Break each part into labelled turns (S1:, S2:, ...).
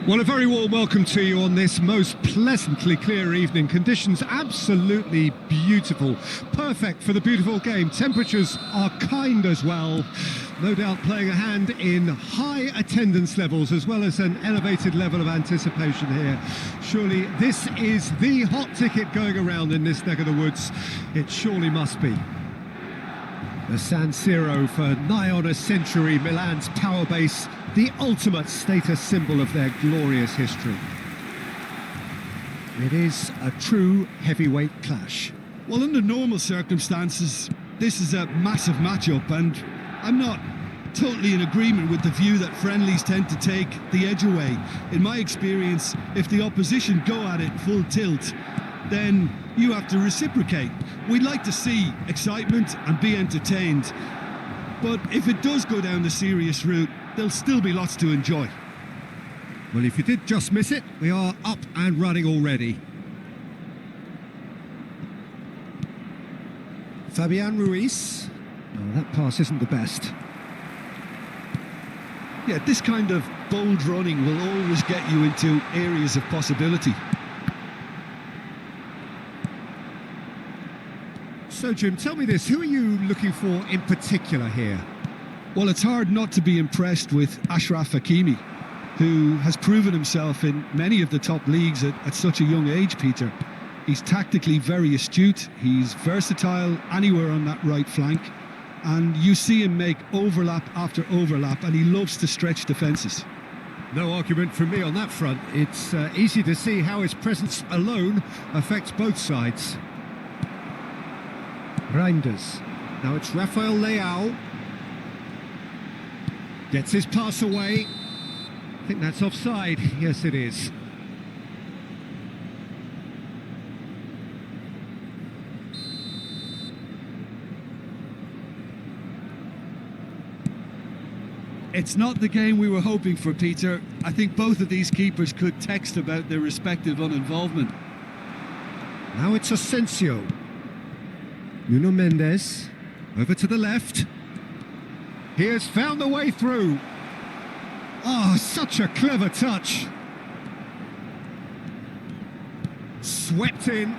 S1: Well, a very warm welcome to you on this most pleasantly clear evening. Conditions absolutely beautiful. Perfect for the beautiful game. Temperatures are kind as well. No doubt playing a hand in high attendance levels as well as an elevated level of anticipation here. Surely this is the hot ticket going around in this neck of the woods. It surely must be. The San Siro for nigh on a century, Milan's power base, the ultimate status symbol of their glorious history. It is a true heavyweight clash.
S2: Well, under normal circumstances, this is a massive matchup, and I'm not totally in agreement with the view that friendlies tend to take the edge away. In my experience, if the opposition go at it full tilt, then you have to reciprocate. We'd like to see excitement and be entertained, but if it does go down the serious route, there'll still be lots to enjoy.
S1: Well, if you did just miss it, we are up and running already. Fabian Ruiz. Oh, that pass isn't the best.
S2: Yeah, this kind of bold running will always get you into areas of possibility.
S1: So, Jim, tell me this, who are you looking for in particular here?
S2: Well, it's hard not to be impressed with Achraf Hakimi, who has proven himself in many of the top leagues at such a young age, Peter. He's tactically very astute, he's versatile anywhere on that right flank, and you see him make overlap after overlap, and he loves to stretch defences.
S1: No argument from me on that front. It's easy to see how his presence alone affects both sides. Reinders. Now it's Rafael Leao. Gets his pass away. I think that's offside. Yes, it is.
S2: It's not the game we were hoping for, Peter. I think both of these keepers could text about their respective uninvolvement.
S1: Now it's Asensio. Nuno Mendes. Over to the left. He has found the way through. Oh, such a clever touch. Swept in.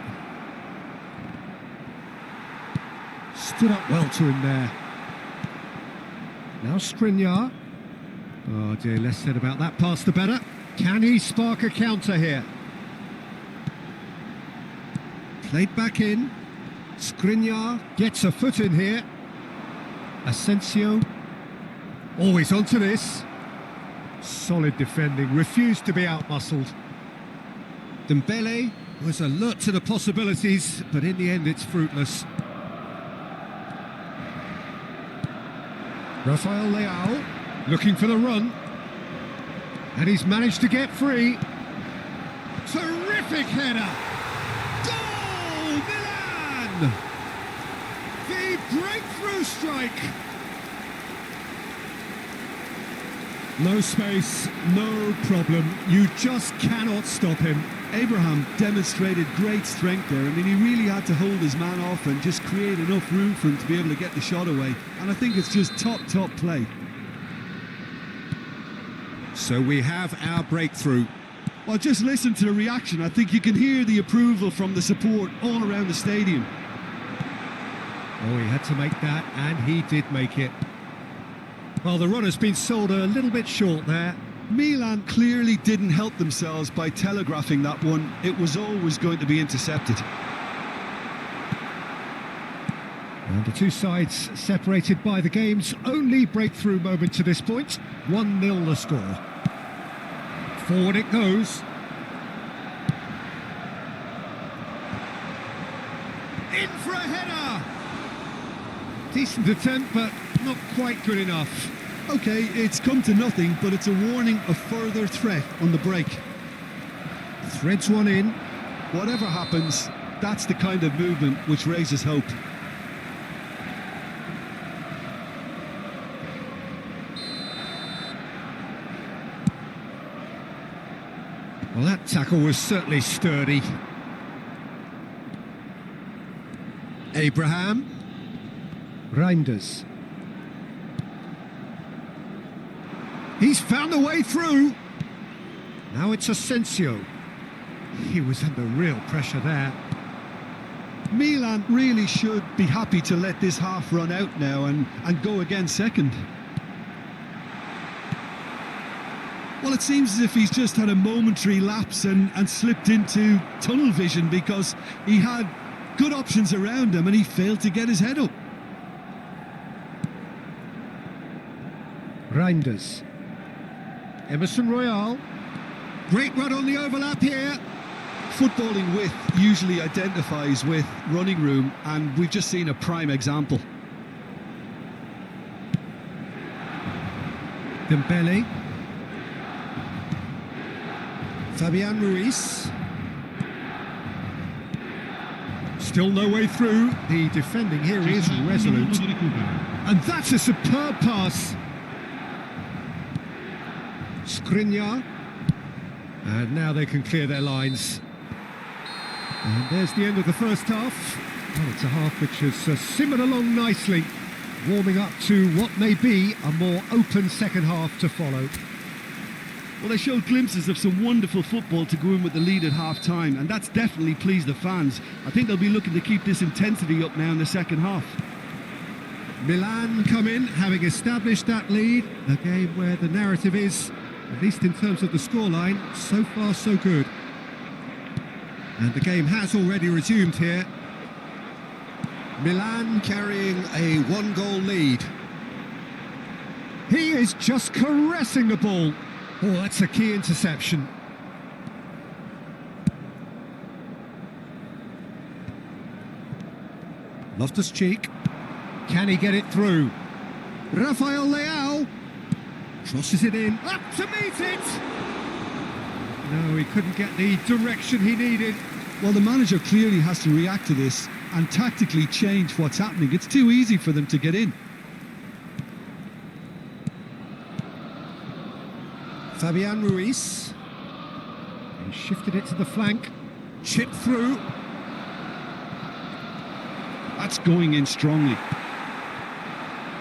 S1: Stood up well to him there. Now Skriniar. Oh dear, less said about that pass the better. Can he spark a counter here? Played back in. Skriniar gets a foot in here. Asensio. Always onto this. Solid defending, refused to be out-muscled. Dembele was alert to the possibilities, but in the end it's fruitless. Rafael Leao looking for the run. And he's managed to get free. Terrific header! Goal, Milan! The breakthrough strike! No space, no problem. You just cannot stop him.
S2: Abraham demonstrated great strength there. I mean, he really had to hold his man off and just create enough room for him to be able to get the shot away. And I think it's just top play.
S1: So we have our breakthrough.
S2: Well, just listen to the reaction. I think you can hear the approval from the support all around the stadium.
S1: Oh, he had to make that, and he did make it. Well, the run has been sold a little bit short there.
S2: Milan clearly didn't help themselves by telegraphing that one. It was always going to be intercepted.
S1: And the two sides separated by the game's only breakthrough moment to this point. 1-0 the score. Forward it goes. In for a header! Decent attempt, but not quite good enough.
S2: OK, it's come to nothing, but it's a warning of further threat on the break.
S1: Threads one in.
S2: Whatever happens, that's the kind of movement which raises hope.
S1: Well, that tackle was certainly sturdy. Abraham. Reinders. He's found a way through. Now it's Asensio. He was under real pressure there.
S2: Milan really should be happy to let this half run out now and go again second. Well, it seems as if he's just had a momentary lapse and slipped into tunnel vision, because he had good options around him and he failed to get his head up.
S1: Reinders. Emerson Royale. Great run on the overlap here.
S2: Footballing width usually identifies with running room, and we've just seen a prime example.
S1: Dembele. Fabian Ruiz. Still no way through. The defending here is resolute. And that's a superb pass. Skriniar. And now they can clear their lines. And there's the end of the first half. Well, it's a half which has simmered along nicely, warming up to what may be a more open second half to follow.
S2: Well, they showed glimpses of some wonderful football to go in with the lead at half-time, and that's definitely pleased the fans. I think they'll be looking to keep this intensity up now in the second half.
S1: Milan come in, having established that lead. A game where the narrative is, at least in terms of the scoreline, so far so good. And the game has already resumed here. Milan carrying a one-goal lead. He is just caressing the ball. Oh, that's a key interception. Loftus-Cheek. Can he get it through? Rafael Leao crosses it in. Up to meet it! No, he couldn't get the direction he needed.
S2: Well, the manager clearly has to react to this and tactically change what's happening. It's too easy for them to get in.
S1: Fabian Ruiz. He shifted it to the flank. Chipped through.
S2: That's going in strongly.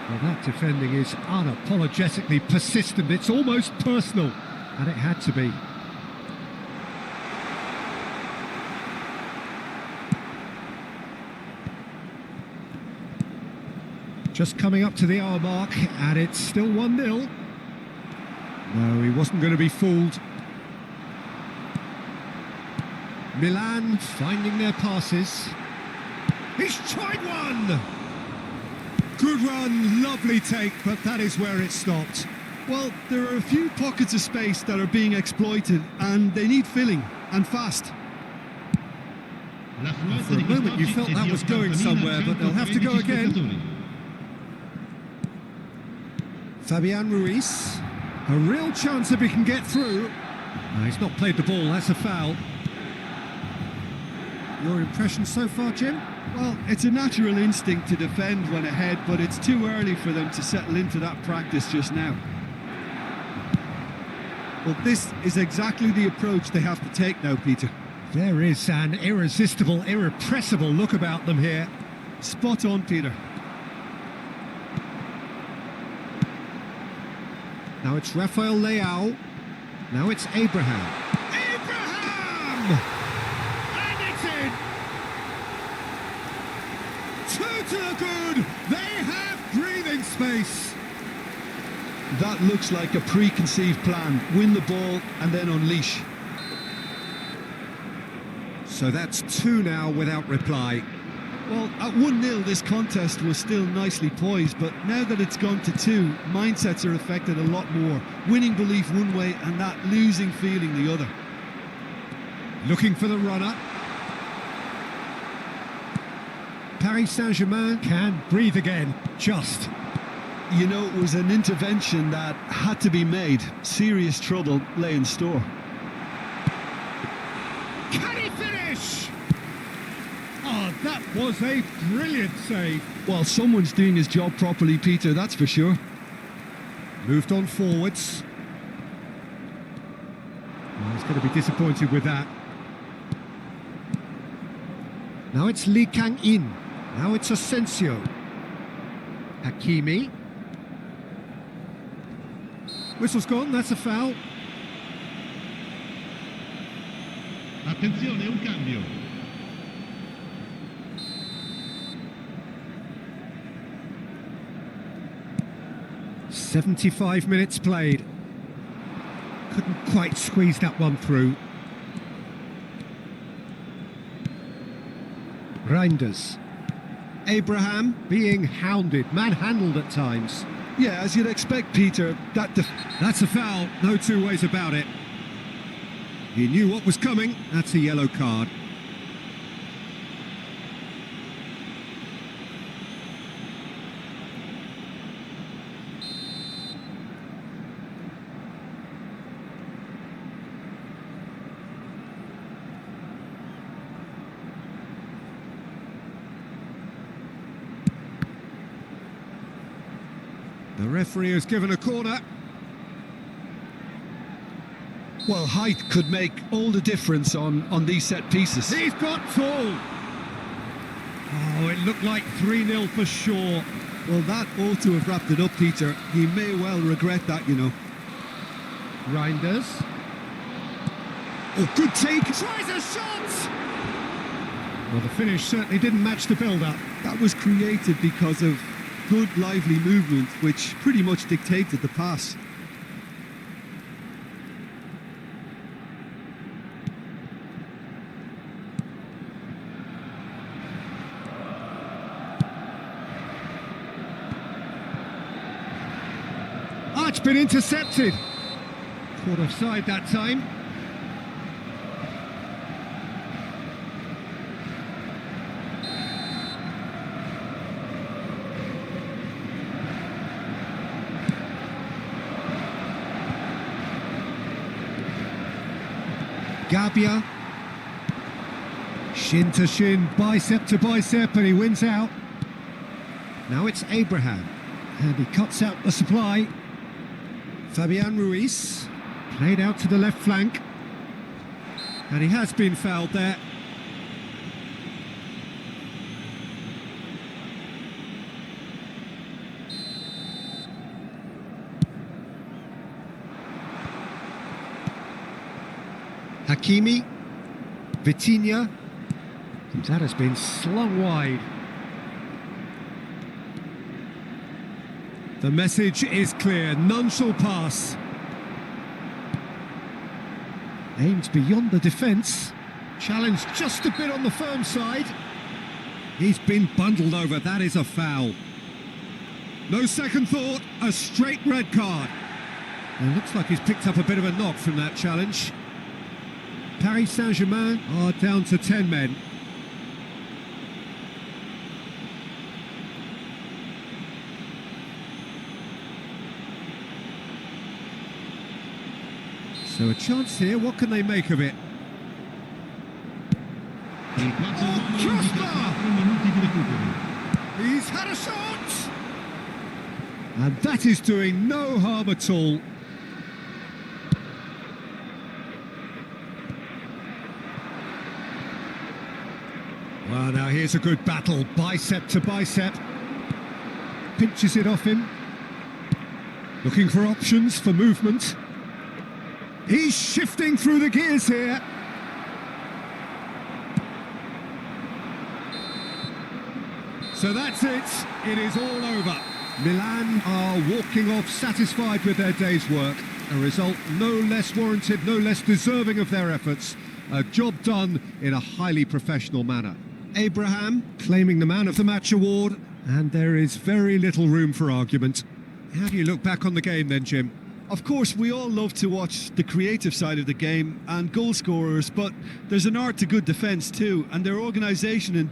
S1: Well, that defending is unapologetically persistent. It's almost personal, and it had to be. Just coming up to the hour mark, and it's still 1-0. No, he wasn't going to be fooled. Milan finding their passes. He's tried one! Good run, lovely take, but that is where it stopped.
S2: Well, there are a few pockets of space that are being exploited, and they need filling, and fast.
S1: For a moment you felt that was going somewhere, but they'll have to go again. Fabian Ruiz. A real chance if he can get through. No, he's not played the ball, that's a foul. Your impression so far, Jim?
S2: Well, it's a natural instinct to defend when ahead, but it's too early for them to settle into that practice just now. Well, this is exactly the approach they have to take now, Peter.
S1: There is an irresistible, irrepressible look about them here.
S2: Spot on, Peter.
S1: Now it's Rafael Leao. Now it's Abraham. Abraham! And it's in! Two to the good! They have breathing space!
S2: That looks like a preconceived plan. Win the ball and then unleash.
S1: So that's 2 now without reply.
S2: Well, at 1-0 this contest was still nicely poised, but now that it's gone to 2, mindsets are affected a lot more. Winning belief one way and that losing feeling the other.
S1: Looking for the runner. Paris Saint-Germain can breathe again, just.
S2: You know, it was an intervention that had to be made. Serious trouble lay in store.
S1: Can he finish? Oh, that was a brilliant save.
S2: Well, someone's doing his job properly, Peter, that's for sure.
S1: Moved on forwards. Well, he's going to be disappointed with that. Now it's Lee Kang-in. Now it's Asensio. Hakimi. Whistle's gone, that's a foul.
S3: Attenzione, un cambio.
S1: 75 minutes played. Couldn't quite squeeze that one through. Reinders. Abraham being hounded, manhandled at times.
S2: Yeah, as you'd expect, Peter,
S1: That's a foul, no two ways about it. He knew what was coming, that's a yellow card. The referee has given a corner.
S2: well, height could make all the difference on these set pieces.
S1: He's got tall. Oh, it looked like 3-0 for sure.
S2: Well, that ought to have wrapped it up, Peter. He may well regret that, you know.
S1: Reinders.
S2: Oh, good take.
S1: Tries a shot! Well, the finish certainly didn't match the build-up.
S2: That was created because of good, lively movement, which pretty much dictated the pass.
S1: Oh, it's been intercepted. Caught offside that time. Gabia. Shin to shin, bicep to bicep, and he wins out. Now it's Abraham, and he cuts out the supply. Fabian Ruiz, played out to the left flank, and he has been fouled there. Hakimi, Vitinha, and that has been slung wide. The message is clear, none shall pass. Aimed beyond the defence, challenged just a bit on the firm side. He's been bundled over, that is a foul. No second thought, a straight red card. And looks like he's picked up a bit of a knock from that challenge. Paris Saint-Germain are down to 10 men. So a chance here, what can they make of it? Oh, crossbar! He's had a shot! And that is doing no harm at all. Well, now here's a good battle, bicep to bicep. Pinches it off him. Looking for options for movement. He's shifting through the gears here. So that's it. It is all over. Milan are walking off satisfied with their day's work. A result no less warranted, no less deserving of their efforts. A job done in a highly professional manner. Abraham claiming the Man of the Match award, and there is very little room for argument. How do you look back on the game then, Jim?
S2: Of course, we all love to watch the creative side of the game and goal scorers, but there's an art to good defence too, and their organisation and